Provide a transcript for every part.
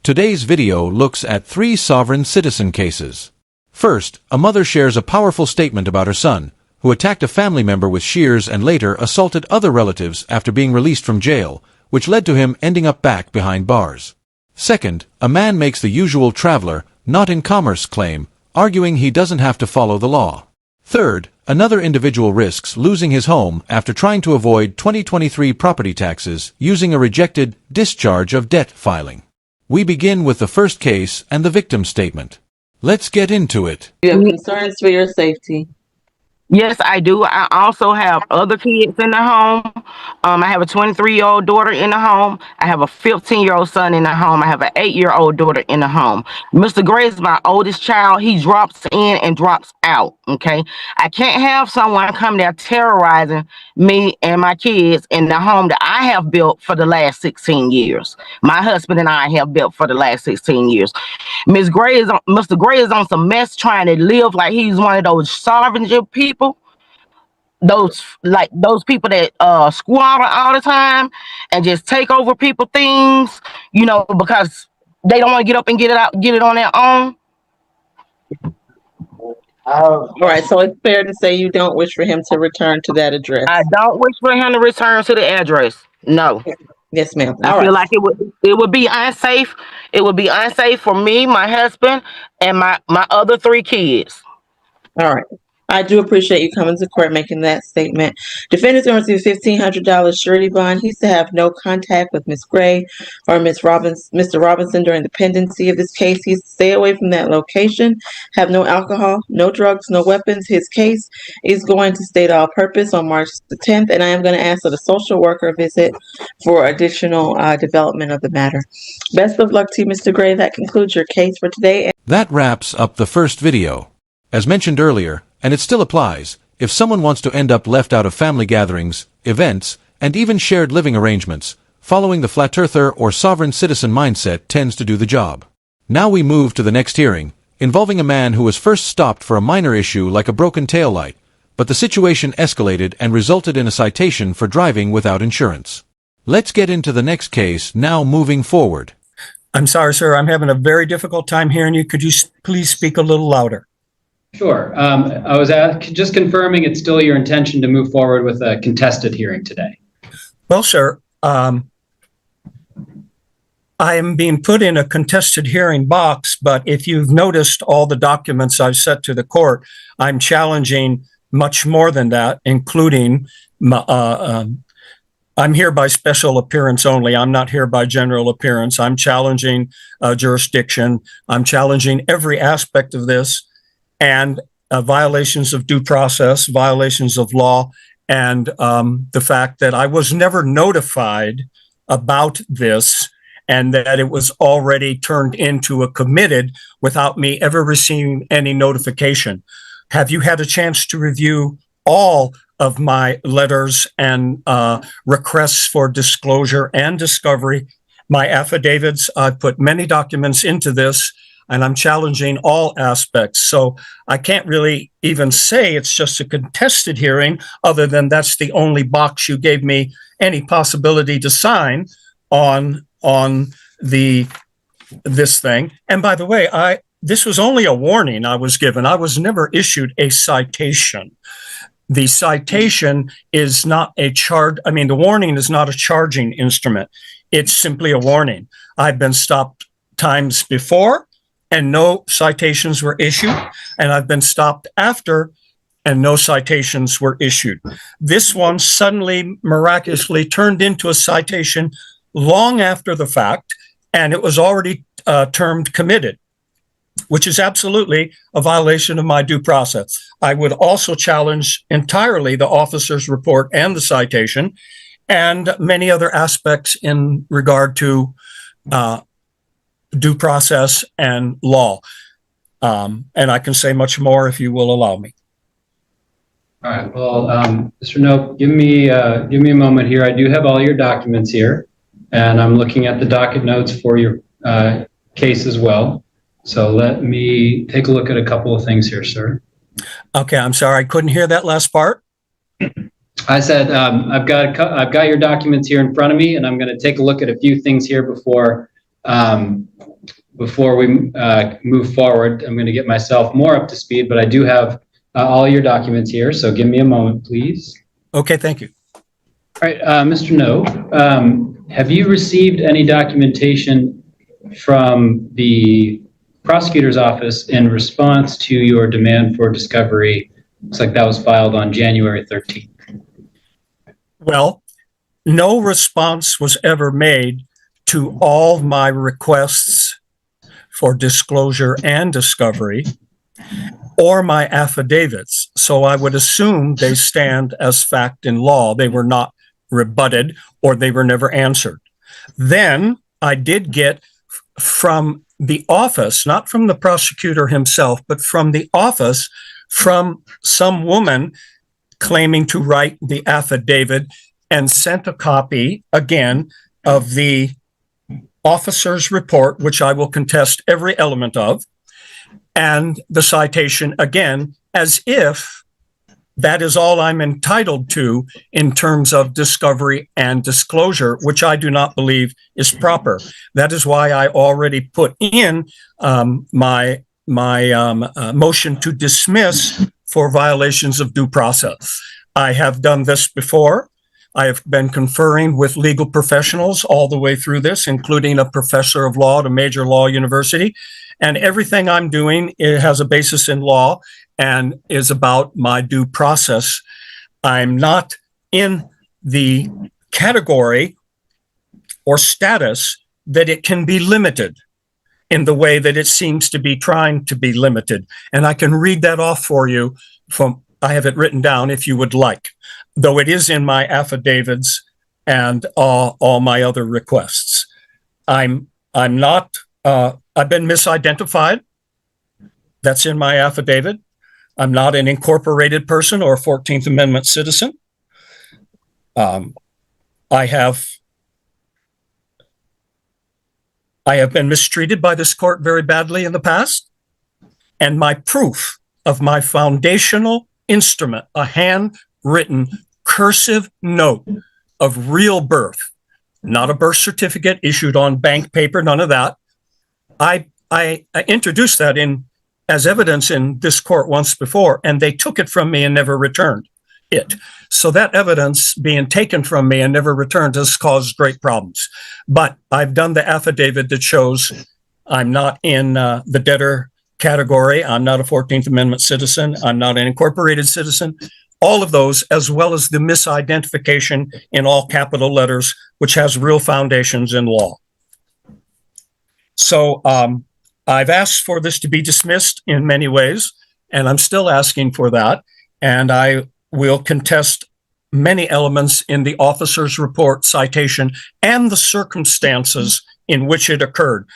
Today's video looks at 3 sovereign citizen cases. First, a mother shares a powerful statement about her son, who attacked a family member with shears and later assaulted other relatives after being released from jail, which led to him ending up back behind bars. Second, a man makes the usual traveler, not in commerce claim, arguing he doesn't have to follow the law. Third, another individual risks losing his home after trying to avoid 2023 property taxes using a rejected discharge of debt filing. We begin with the first case and the victim's statement. Let's get into it. You have concerns for your safety? Yes, I do. I also have other kids in the home. I have a 23-year-old daughter in the home. I have a 15-year-old son in the home. I have an 8-year-old daughter in the home. Mr. Gray is my oldest child. He drops in and drops out, okay? I can't have someone come there terrorizing me and my kids in the home that I have built for the last 16 years. My husband and I have built for the last 16 years. Mr. Gray is on some mess trying to live like he's one of those sovereign people. Those people that squatter all the time and just take over people things, because they don't want to get up and get it on their own. All right, so it's fair to say you don't wish for him to return to that address. I don't wish for him to return to the address. No. Yes, ma'am. I feel like it would be unsafe. It would be unsafe for me, my husband, and my other 3 kids. All right. I do appreciate you coming to court making that statement. Defendant's going to receive $1,500 surety bond. He's to have no contact with Ms. Gray or Mr. Robinson during the pendency of this case. He's to stay away from that location, have no alcohol, no drugs, no weapons. His case is going to state all purpose on March the 10th, and I am going to ask for the social worker visit for additional development of the matter. Best of luck to you, Mr. Gray. That concludes your case for today. That wraps up the first video. As mentioned earlier, and it still applies, if someone wants to end up left out of family gatherings, events, and even shared living arrangements, following the flat earther or sovereign citizen mindset tends to do the job. Now we move to the next hearing, involving a man who was first stopped for a minor issue like a broken taillight, but the situation escalated and resulted in a citation for driving without insurance. Let's get into the next case now, moving forward. I'm sorry, sir. I'm having a very difficult time hearing you. Could you please speak a little louder? Sure. I was just confirming it's still your intention to move forward with a contested hearing today. Well, sir, I am being put in a contested hearing box, but if you've noticed all the documents I've sent to the court, I'm challenging much more than that, including I'm here by special appearance only. I'm not here by general appearance. I'm challenging jurisdiction. I'm challenging every aspect of this, and violations of due process, violations of law, and the fact that I was never notified about this and that it was already turned into a committed without me ever receiving any notification. Have you had a chance to review all of my letters and requests for disclosure and discovery, my affidavits? I've put many documents into this, and I'm challenging all aspects. So I can't really even say it's just a contested hearing, other than that's the only box you gave me any possibility to sign on this thing. And by the way, this was only a warning I was given. I was never issued a citation. The citation is not a the warning is not a charging instrument. It's simply a warning. I've been stopped times before, and no citations were issued, and I've been stopped after, and no citations were issued. This one suddenly, miraculously turned into a citation long after the fact, and it was already termed committed, which is absolutely a violation of my due process. I would also challenge entirely the officer's report and the citation, and many other aspects in regard to due process and law. And I can say much more if you will allow me. All right. Well, Mr. Nope, give me a moment here. I do have all your documents here, and I'm looking at the docket notes for your case as well. So let me take a look at a couple of things here, sir. Okay, I'm sorry, I couldn't hear that last part. I said I've got your documents here in front of me, and I'm going to take a look at a few things here before before we move forward, I'm going to get myself more up to speed, but I do have all your documents here, so give me a moment, please. Okay, thank you. All right, Mr. No, have you received any documentation from the prosecutor's office in response to your demand for discovery? Looks like that was filed on January 13th. Well, no response was ever made to all my requests for disclosure and discovery or my affidavits. So I would assume they stand as fact in law. They were not rebutted or they were never answered. Then I did get from the office, not from the prosecutor himself, but from the office, from some woman claiming to write the affidavit, and sent a copy again of the officer's report, which I will contest every element of, and the citation again, as if that is all I'm entitled to in terms of discovery and disclosure, which I do not believe is proper. That is why I already put in my motion to dismiss for violations of due process. I have done this before. I have been conferring with legal professionals all the way through this, including a professor of law at a major law university. And everything I'm doing, it has a basis in law and is about my due process. I'm not in the category or status that it can be limited in the way that it seems to be trying to be limited. And I can read that off for you from, I have it written down if you would like, though it is in my affidavits and all my other requests. I'm not, I've been misidentified. That's in my affidavit. I'm not an incorporated person or 14th Amendment citizen. I have been mistreated by this court very badly in the past. And my proof of my foundational instrument, a handwritten cursive note of real birth, not a birth certificate issued on bank paper, none of that. I introduced that in as evidence in this court once before, and they took it from me and never returned it. So that evidence being taken from me and never returned has caused great problems. But I've done the affidavit that shows I'm not in the debtor category. I'm not a 14th Amendment citizen. I'm not an incorporated citizen. All of those, as well as the misidentification in all capital letters, which has real foundations in law. So I've asked for this to be dismissed in many ways, and I'm still asking for that. And I will contest many elements in the officer's report, citation, and the circumstances in which it occurred.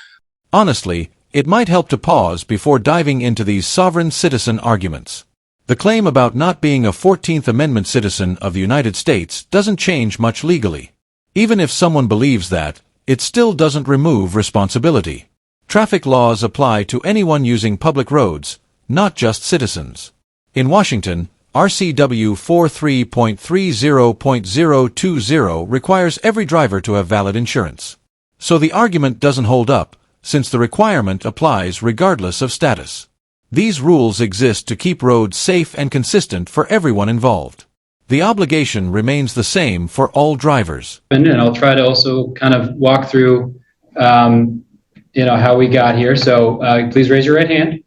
Honestly, it might help to pause before diving into these sovereign citizen arguments. The claim about not being a 14th Amendment citizen of the United States doesn't change much legally. Even if someone believes that, it still doesn't remove responsibility. Traffic laws apply to anyone using public roads, not just citizens. In Washington, RCW 43.30.020 requires every driver to have valid insurance. So the argument doesn't hold up, since the requirement applies regardless of status. These rules exist to keep roads safe and consistent for everyone involved. The obligation remains the same for all drivers. And I'll try to also kind of walk through how we got here. So please raise your right hand.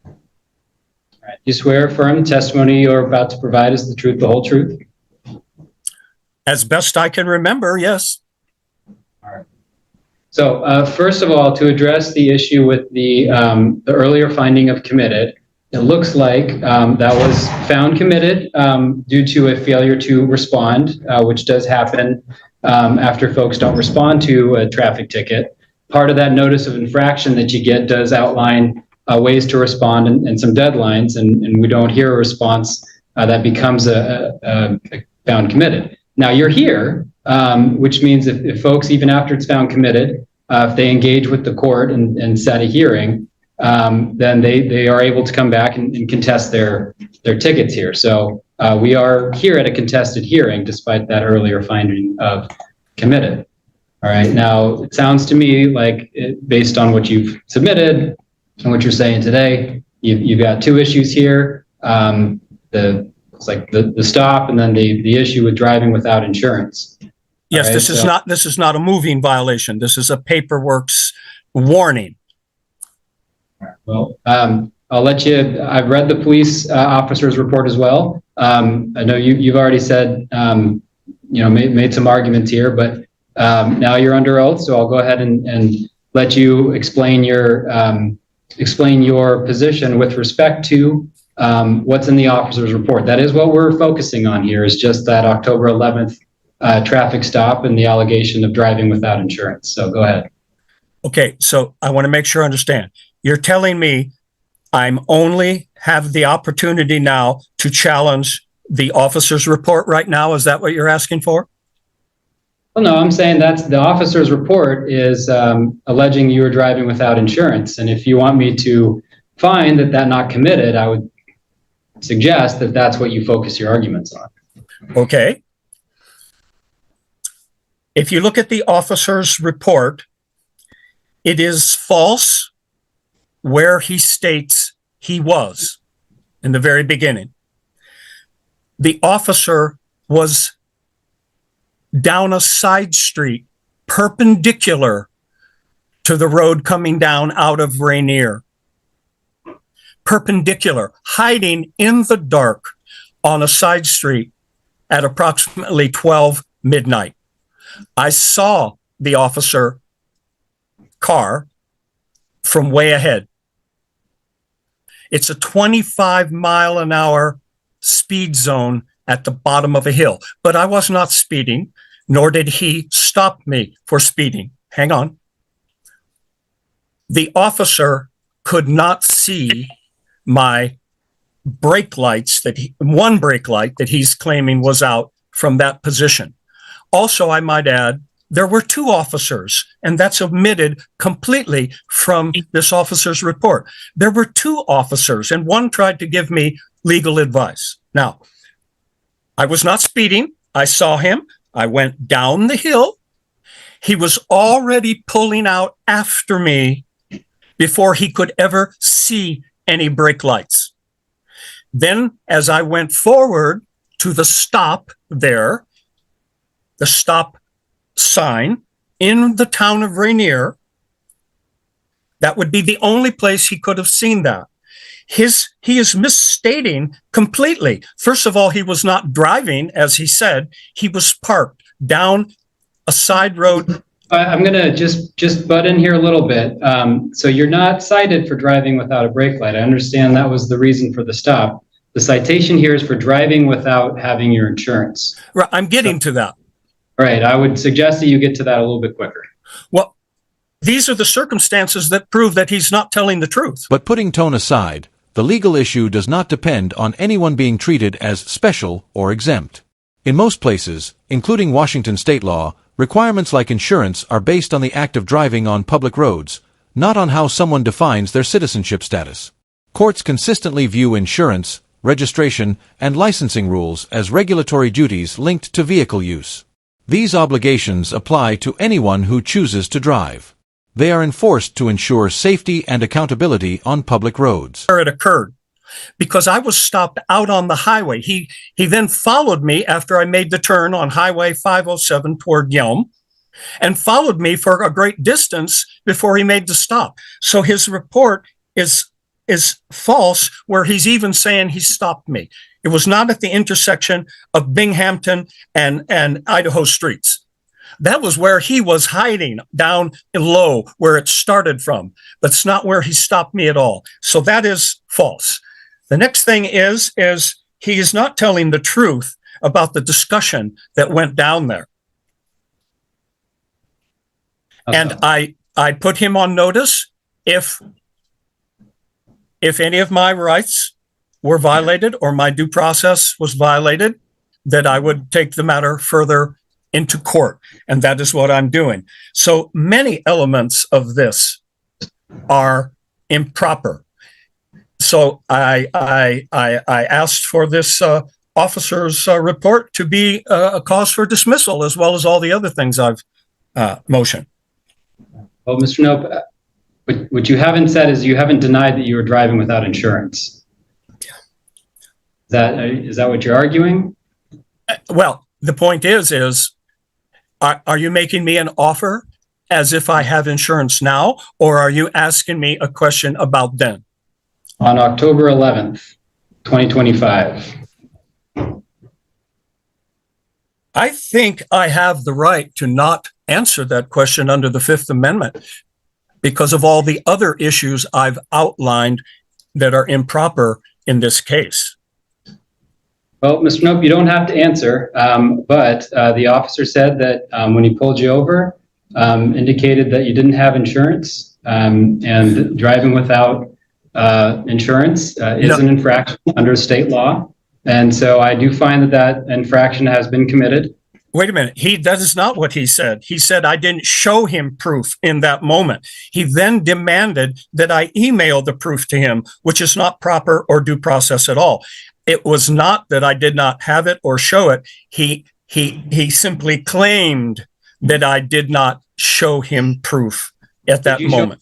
All right. You swear affirm the testimony you're about to provide is the truth, the whole truth? As best I can remember, yes. All right. So first of all, to address the issue with the earlier finding of committed, it looks like that was found committed due to a failure to respond, which does happen after folks don't respond to a traffic ticket. Part of that notice of infraction that you get does outline ways to respond and some deadlines, and we don't hear a response that becomes a found committed. Now you're here, which means if folks, even after it's found committed, if they engage with the court and set a hearing, then they are able to come back and contest their tickets here. So we are here at a contested hearing despite that earlier finding of committed. All right. Now, it sounds to me like, based on what you've submitted and what you're saying today, you've got two issues here. It's like the stop, and then the issue with driving without insurance. Yes, Right, this is not a moving violation. This is a paperwork's warning. Well, I'll let you. I've read the police officer's report as well. I know you've already said, made some arguments here, but now you're under oath, so I'll go ahead and let you explain your position with respect to what's in the officer's report. That is what we're focusing on here, is just that October 11th traffic stop and the allegation of driving without insurance. So go ahead. Okay, so I want to make sure I understand. You're telling me I'm only have the opportunity now to challenge the officer's report right now? Is that what you're asking for? Well, no, I'm saying that's the officer's report is alleging you were driving without insurance. And if you want me to find that not committed, I would suggest that that's what you focus your arguments on. Okay. If you look at the officer's report, it is false where he states he was in the very beginning. The officer was down a side street perpendicular to the road coming down out of Rainier. Perpendicular, hiding in the dark on a side street at approximately 12 midnight. I saw the officer car from way ahead. It's a 25-mile-an-hour speed zone at the bottom of a hill, but I was not speeding, nor did he stop me for speeding. Hang on. The officer could not see my brake lights, one brake light that he's claiming was out from that position. Also, I might add, there were two officers, and that's omitted completely from this officer's report. There were two officers, and one tried to give me legal advice. Now, I was not speeding. I saw him. I went down the hill. He was already pulling out after me before he could ever see any brake lights. Then, as I went forward to the stop there, the stop sign in the town of Rainier, that would be the only place he could have seen that. He is misstating completely. First of all, he was not driving, as he said. He was parked down a side road. I'm going to just butt in here a little bit. So you're not cited for driving without a brake light. I understand that was the reason for the stop. The citation here is for driving without having your insurance. Right, I'm getting to that. Right. I would suggest that you get to that a little bit quicker. Well, these are the circumstances that prove that he's not telling the truth. But putting tone aside, the legal issue does not depend on anyone being treated as special or exempt. In most places, including Washington state law, requirements like insurance are based on the act of driving on public roads, not on how someone defines their citizenship status. Courts consistently view insurance, registration, and licensing rules as regulatory duties linked to vehicle use. These obligations apply to anyone who chooses to drive. They are enforced to ensure safety and accountability on public roads. Where it occurred, because I was stopped out on the highway. He then followed me after I made the turn on Highway 507 toward Yelm, and followed me for a great distance before he made the stop. So his report is false, where he's even saying he stopped me. It was not at the intersection of Binghamton and Idaho streets. That was where he was hiding, down low, where it started from. That's not where he stopped me at all. So that is false. The next thing is he is not telling the truth about the discussion that went down there. Okay. And I put him on notice if any of my rights were violated or my due process was violated, that I would take the matter further into court. And that is what I'm doing. So many elements of this are improper. So I asked for this officer's report to be a cause for dismissal, as well as all the other things I've motion. Well, Mr. Nope, what you haven't said is you haven't denied that you were driving without insurance. Is that what you're arguing? Well, the point is are you making me an offer as if I have insurance now, or are you asking me a question about then? On October 11th, 2025. I think I have the right to not answer that question under the Fifth Amendment because of all the other issues I've outlined that are improper in this case. Well, Mr. Nope, you don't have to answer, but the officer said that when he pulled you over, indicated that you didn't have insurance, and driving without insurance is an infraction under state law. And so I do find that infraction has been committed. Wait a minute. That is not what he said. He said I didn't show him proof in that moment. He then demanded that I email the proof to him, which is not proper or due process at all. It was not that I did not have it or show it. He simply claimed that I did not show him proof at that moment.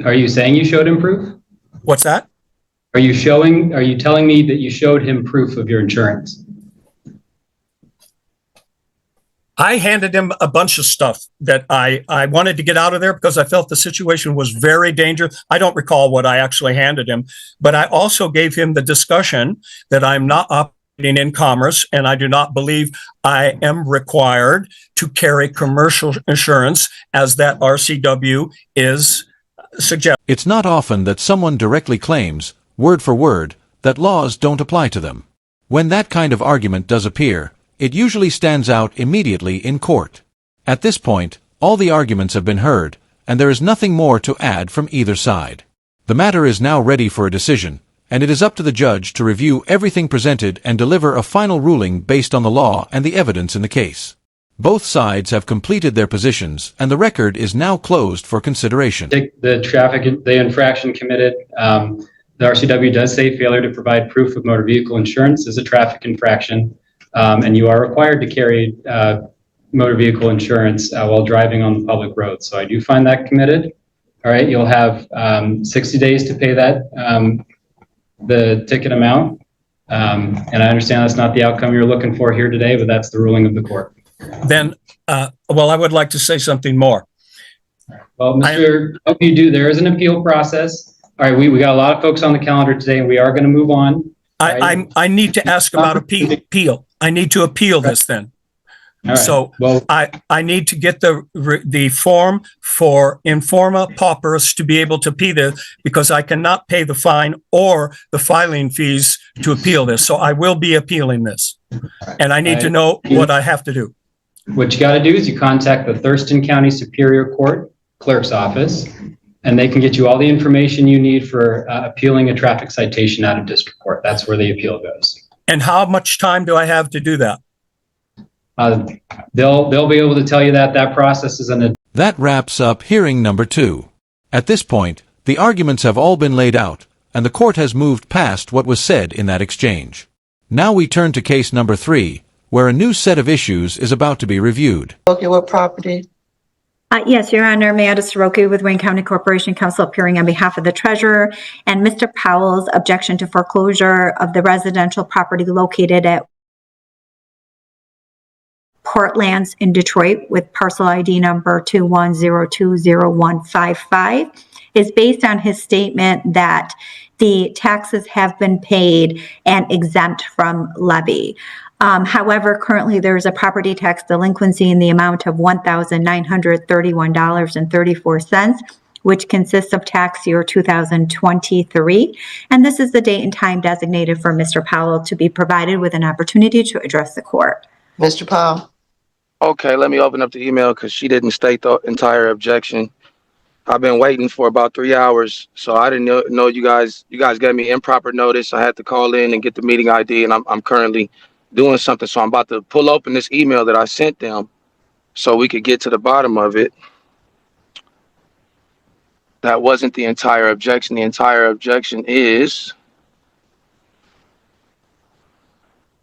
Are you saying you showed him proof? What's that? Are you telling me that you showed him proof of your insurance? I handed him a bunch of stuff that I wanted to get out of there because I felt the situation was very dangerous. I don't recall what I actually handed him, but I also gave him the discussion that I'm not operating in commerce and I do not believe I am required to carry commercial insurance as that RCW is suggesting. It's not often that someone directly claims, word for word, that laws don't apply to them. When that kind of argument does appear, it usually stands out immediately in court. At this point, all the arguments have been heard, and there is nothing more to add from either side. The matter is now ready for a decision, and it is up to the judge to review everything presented and deliver a final ruling based on the law and the evidence in the case. Both sides have completed their positions, and the record is now closed for consideration. The infraction committed, the RCW does say failure to provide proof of motor vehicle insurance is a traffic infraction. And you are required to carry motor vehicle insurance while driving on the public road. So I do find that committed. All right, you'll have 60 days to pay that, the ticket amount. And I understand that's not the outcome you're looking for here today, but that's the ruling of the court. Then, well, I would like to say something more. Well, Mr. There is an appeal process. All right, we got a lot of folks on the calendar today, and we are going to move on. I need to ask about appeal. I need to appeal this then. Right. So I need to get the form for informa pauperis to be able to appeal this because I cannot pay the fine or the filing fees to appeal this. So I will be appealing this, and I need to know what I have to do. What you got to do is you contact the Thurston County Superior Court Clerk's Office, and they can get you all the information you need for appealing a traffic citation out of district court. That's where the appeal goes. And how much time do I have to do that? They'll be able to tell you that process is That wraps up hearing number 2. At this point, the arguments have all been laid out, and the court has moved past what was said in that exchange. Now we turn to case number 3, where a new set of issues is about to be reviewed. Okay, what property? Yes, Your Honor, Mayada Soroki with Wayne County Corporation Counsel appearing on behalf of the treasurer and Mr. Powell's objection to foreclosure of the residential property located at Portlands in Detroit with parcel ID number 210200155 is based on his statement that the taxes have been paid and exempt from levy. However, currently there is a property tax delinquency in the amount of $1,931.34, which consists of tax year 2023. And this is the date and time designated for Mr. Powell to be provided with an opportunity to address the court. Mr. Powell. Okay, let me open up the email because she didn't state the entire objection. I've been waiting for about 3 hours, so I didn't know you guys gave me improper notice. I had to call in and get the meeting ID, and I'm currently doing something. So I'm about to pull open this email that I sent them so we could get to the bottom of it. That wasn't the entire objection. The entire objection is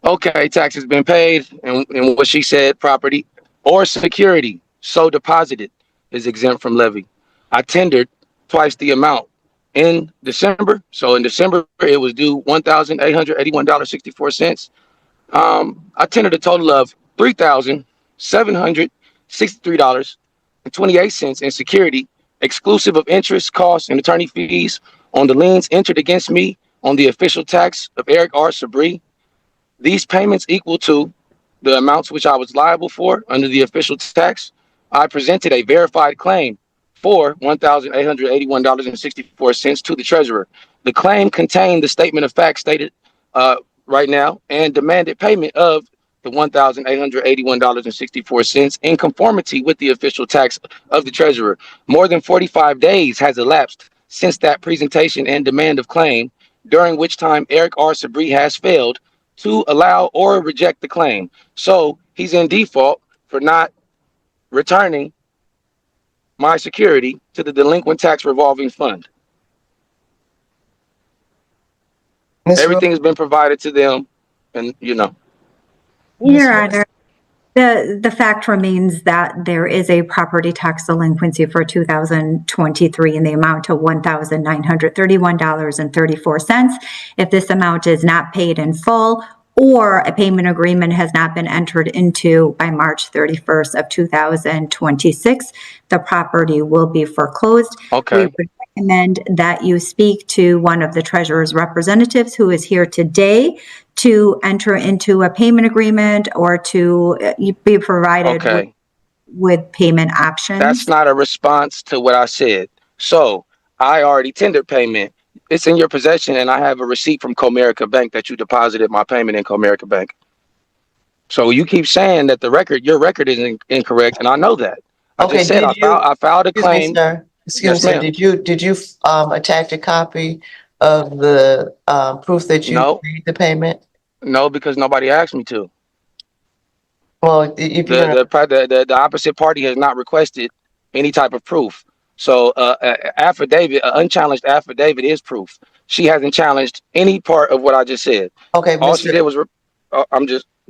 Okay, taxes been paid, and what she said, property or security so deposited is exempt from levy. I tendered twice the amount in December. So in December, it was due $1,881.64. I tendered a total of $3,763.28 in security, exclusive of interest, costs, and attorney fees on the liens entered against me on the official tax of Eric R. Sabri. These payments equal to the amounts which I was liable for under the official tax. I presented a verified claim for $1,881.64 to the treasurer. The claim contained the statement of facts stated right now and demanded payment of the $1,881.64 in conformity with the official tax of the treasurer. More than 45 days has elapsed since that presentation and demand of claim, during which time Eric R. Sabri has failed to allow or reject the claim. So he's in default for not returning my security to the delinquent tax revolving fund. Everything has been provided to them, and Your Honor, the fact remains that there is a property tax delinquency for 2023 in the amount of $1,931.34. If this amount is not paid in full, or a payment agreement has not been entered into by March 31st of 2026, the property will be foreclosed. Okay. We would recommend that you speak to one of the treasurer's representatives who is here today to enter into a payment agreement or to be provided with payment options. That's not a response to what I said. So I already tendered payment. It's in your possession, and I have a receipt from Comerica Bank that you deposited my payment in Comerica Bank. So you keep saying that your record is incorrect, and I know that. I just said I filed a claim. Excuse me, sir. Did you attach a copy of the proof that you made the payment? No, because nobody asked me to. Well, if the opposite party has not requested any type of proof. So affidavit, unchallenged affidavit is proof. She hasn't challenged any part of what I just said. Okay, all she did was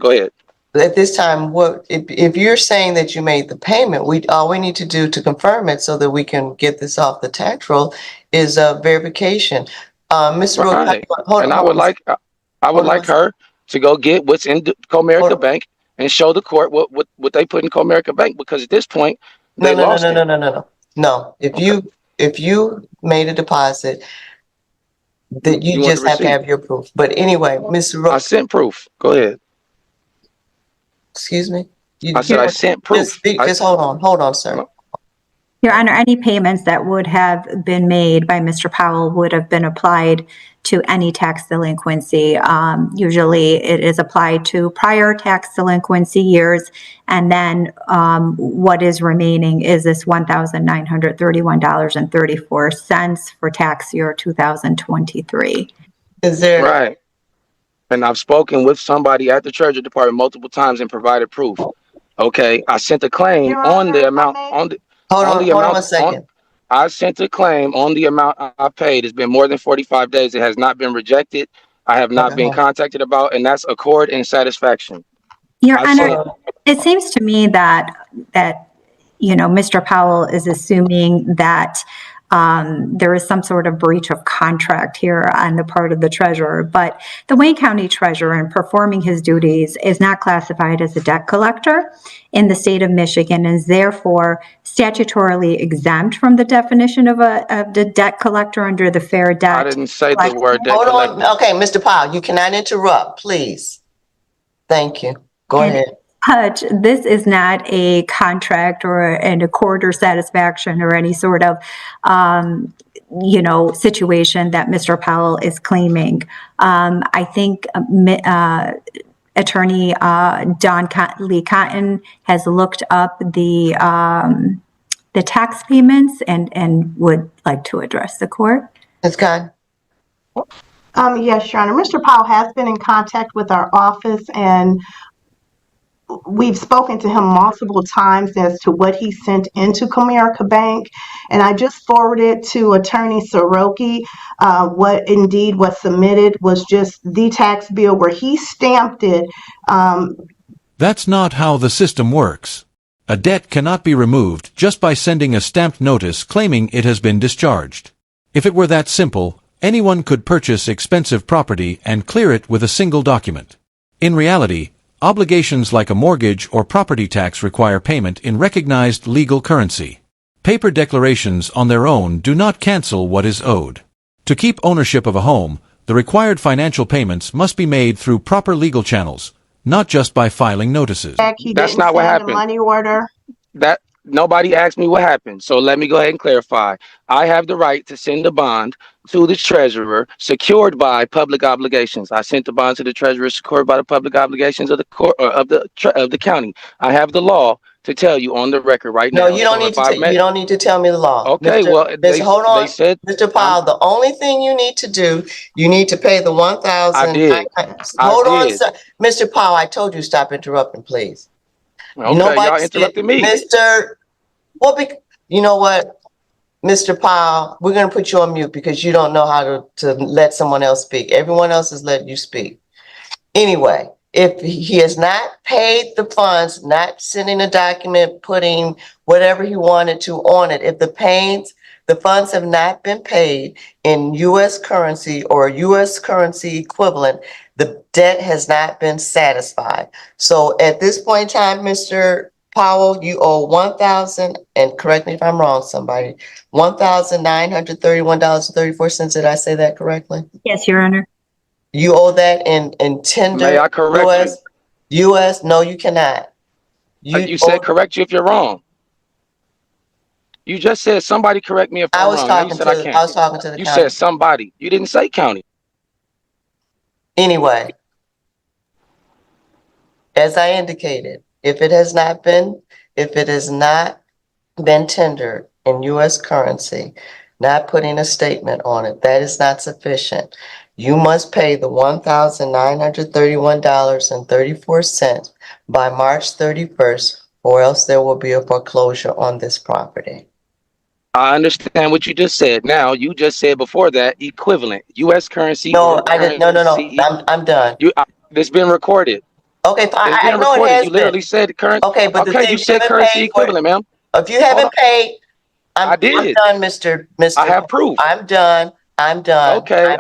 go ahead. At this time, what if you're saying that you made the payment? All we need to do to confirm it so that we can get this off the tax roll is verification. Mr. Right. And I would like her to go get what's in Comerica Bank and show the court what they put in Comerica Bank, because at this point they lost it. No. If you made a deposit, that you just have to have your proof. But anyway, Mr. I sent proof. Go ahead. Excuse me? I said I sent proof. Just hold on, sir. Your Honor, any payments that would have been made by Mr. Powell would have been applied to any tax delinquency. Usually it is applied to prior tax delinquency years, and then what is remaining is this $1,931.34 for tax year 2023. Is there... Right. And I've spoken with somebody at the Treasury Department multiple times and provided proof. Okay, I sent a claim on the amount Hold on a second. I sent a claim on the amount I paid. It's been more than 45 days. It has not been rejected. I have not been contacted about, and that's accord and satisfaction. Your Honor, it seems to me that Mr. Powell is assuming that there is some sort of breach of contract here on the part of the treasurer, but the Wayne County treasurer, in performing his duties, is not classified as a debt collector in the state of Michigan and is therefore statutorily exempt from the definition of the debt collector under the Fair Debt. I didn't say the word debt collector. Okay, Mr. Powell, you cannot interrupt, please. Thank you. Go ahead. But this is not a contract or an accord or satisfaction or any sort of, situation that Mr. Powell is claiming. I think Attorney Don Lee Cotton has looked up the tax payments and would like to address the court. Ms. Cotton. Yes, Your Honor. Mr. Powell has been in contact with our office, and we've spoken to him multiple times as to what he sent into Comerica Bank, and I just forwarded to Attorney Soroki what indeed was submitted was just the tax bill where he stamped it. That's not how the system works. A debt cannot be removed just by sending a stamped notice claiming it has been discharged. If it were that simple, anyone could purchase expensive property and clear it with a single document. In reality, obligations like a mortgage or property tax require payment in recognized legal currency. Paper declarations on their own do not cancel what is owed. To keep ownership of a home, the required financial payments must be made through proper legal channels, not just by filing notices. That's not what happened. Money order. That nobody asked me what happened. So let me go ahead and clarify. I have the right to send a bond to the treasurer secured by public obligations. I sent the bond to the treasurer secured by the public obligations of the court or of the county. I have the law to tell you on the record right now. No, you don't need to. You don't need to tell me the law. Okay, well, hold on, they said, Mr. Powell. The only thing you need to do, you need to pay the 1,000. I did. Hold on, sir. Mr. Powell. I told you stop interrupting, please. Okay, y'all interrupted me. You know what, Mr. Powell, we're going to put you on mute because you don't know how to let someone else speak. Everyone else is letting you speak. Anyway, if he has not paid the funds, not sending a document, putting whatever he wanted to on it, if the funds have not been paid in U.S. currency or U.S. currency equivalent, the debt has not been satisfied. So at this point in time, Mr. Powell, you owe $1,000, and correct me if I'm wrong, somebody, $1,931.34. Did I say that correctly? Yes, Your Honor. You owe that in tender. May I correct you? U.S. No, you cannot. You said correct you if you're wrong. You just said somebody correct me if I'm wrong. I was talking to the You county. said somebody. You didn't say county. Anyway, as I indicated, if it has not been tendered in U.S. currency, not putting a statement on it, that is not sufficient. You must pay the $1,931.34 by March 31st, or else there will be a foreclosure on this property. I understand what you just said. Now, you just said before that equivalent U.S. currency. No, I didn't. No. I'm done. It's been recorded. Okay, fine. It's been recorded. You literally said currency. Okay, but you said currency equivalent, ma'am. If you haven't paid, I did. I'm done, Mr. I have proof. I'm done. Okay,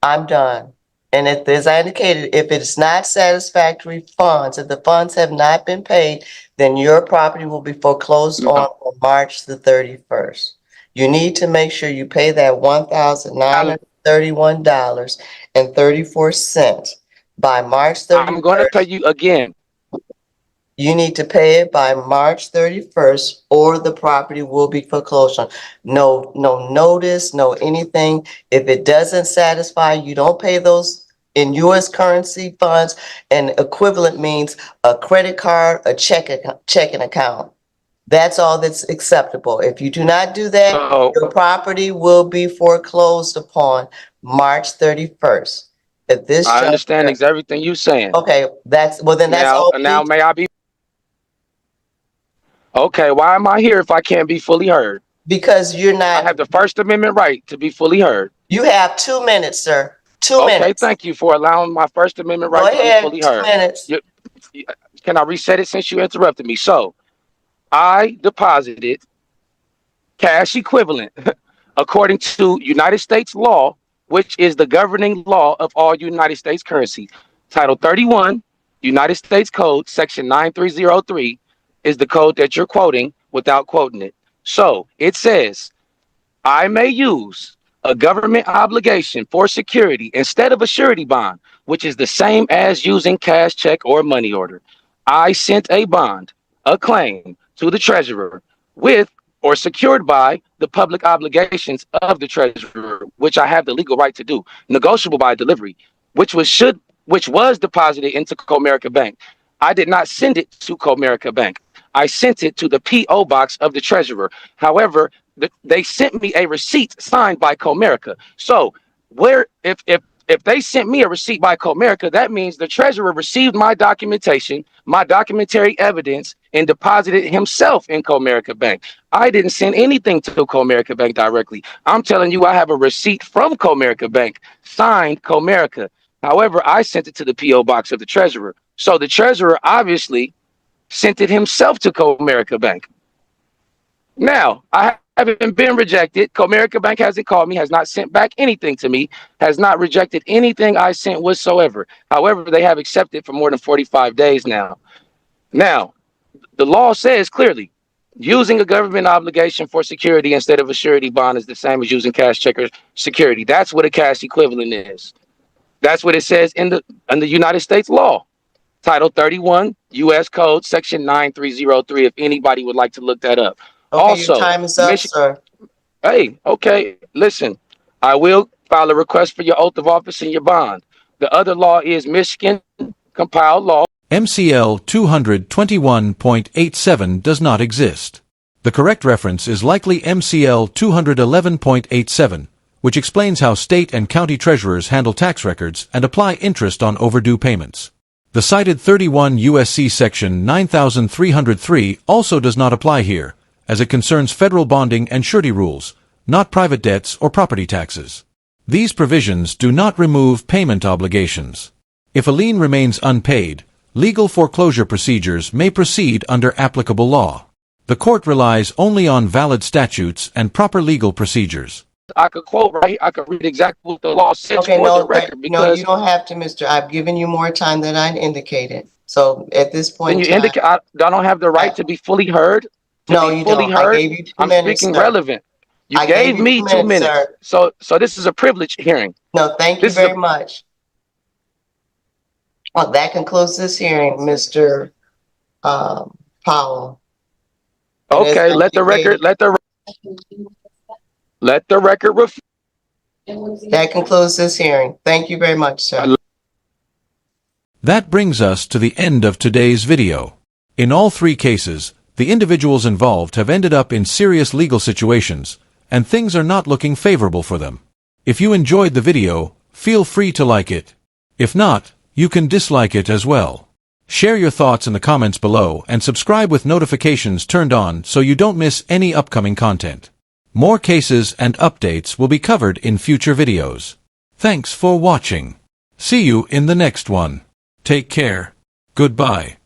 I'm done. And as I indicated, if it's not satisfactory funds, if the funds have not been paid, then your property will be foreclosed on March the 31st. You need to make sure you pay that $1,931.34 by March 31st. I'm going to tell you again. You need to pay it by March 31st, or the property will be foreclosed on. No notice, no anything. If it doesn't satisfy, you don't pay those in U.S. currency funds, and equivalent means a credit card, a checking account. That's all that's acceptable. If you do not do that, your property will be foreclosed upon March 31st. I understand everything you're saying. Okay, that's all. Now, may I be? Okay, why am I here if I can't be fully heard? Because you're not. I have the First Amendment right to be fully heard. You have 2 minutes, sir. 2 minutes. Okay, thank you for allowing my First Amendment right to be fully heard. 2 minutes. Can I reset it since you interrupted me? So, I deposited cash equivalent according to United States law, which is the governing law of all United States currency. Title 31, United States Code, Section 9303, is the code that you're quoting without quoting it. So it says, I may use a government obligation for security instead of a surety bond, which is the same as using cash, check, or money order. I sent a bond, a claim to the treasurer with or secured by the public obligations of the treasurer, which I have the legal right to do, negotiable by delivery, which was deposited into Comerica Bank. I did not send it to Comerica Bank. I sent it to the P.O. box of the treasurer. However, they sent me a receipt signed by Comerica. So if if they sent me a receipt by Comerica, that means the treasurer received my documentation, my documentary evidence, and deposited himself in Comerica Bank. I didn't send anything to Comerica Bank directly. I'm telling you, I have a receipt from Comerica Bank, signed Comerica. However, I sent it to the P.O. box of the treasurer. So the treasurer obviously sent it himself to Comerica Bank. Now, I haven't been rejected. Comerica Bank hasn't called me, has not sent back anything to me, has not rejected anything I sent whatsoever. However, they have accepted for more than 45 days now. Now, the law says clearly, using a government obligation for security instead of a surety bond is the same as using cash check or security. That's what a cash equivalent is. That's what it says in the United States law. Title 31, U.S. Code, Section 9303, if anybody would like to look that up. Okay, Also, your time is up, sir. Hey, okay, listen, I will file a request for your oath of office and your bond. The other law is Michigan compiled law. MCL 221.87 does not exist. The correct reference is likely MCL 211.87, which explains how state and county treasurers handle tax records and apply interest on overdue payments. The cited 31 U.S.C. Section 9303 also does not apply here, as it concerns federal bonding and surety rules, not private debts or property taxes. These provisions do not remove payment obligations. If a lien remains unpaid, legal foreclosure procedures may proceed under applicable law. The court relies only on valid statutes and proper legal procedures. I could quote right. I could read exactly what the law says Okay, for no, the record. no, you don't have to, mister. I've given you more time than I indicated. So at this point Then you in time, indicate I don't have the right to be fully heard. no, you don't. I gave you 2 I'm minutes, speaking sir. relevant. You I gave me 2 minutes. sir. So this is a privilege hearing. No, thank you This is very much. Well, that concludes this hearing, Mr. Powell. And as Okay, let the record reflect. That concludes this hearing. Thank you very much, sir. That brings us to the end of today's video. In all three cases, the individuals involved have ended up in serious legal situations, and things are not looking favorable for them. If you enjoyed the video, feel free to like it. If not, you can dislike it as well. Share your thoughts in the comments below and subscribe with notifications turned on so you don't miss any upcoming content. More cases and updates will be covered in future videos. Thanks for watching. See you in the next one. Take care. Goodbye.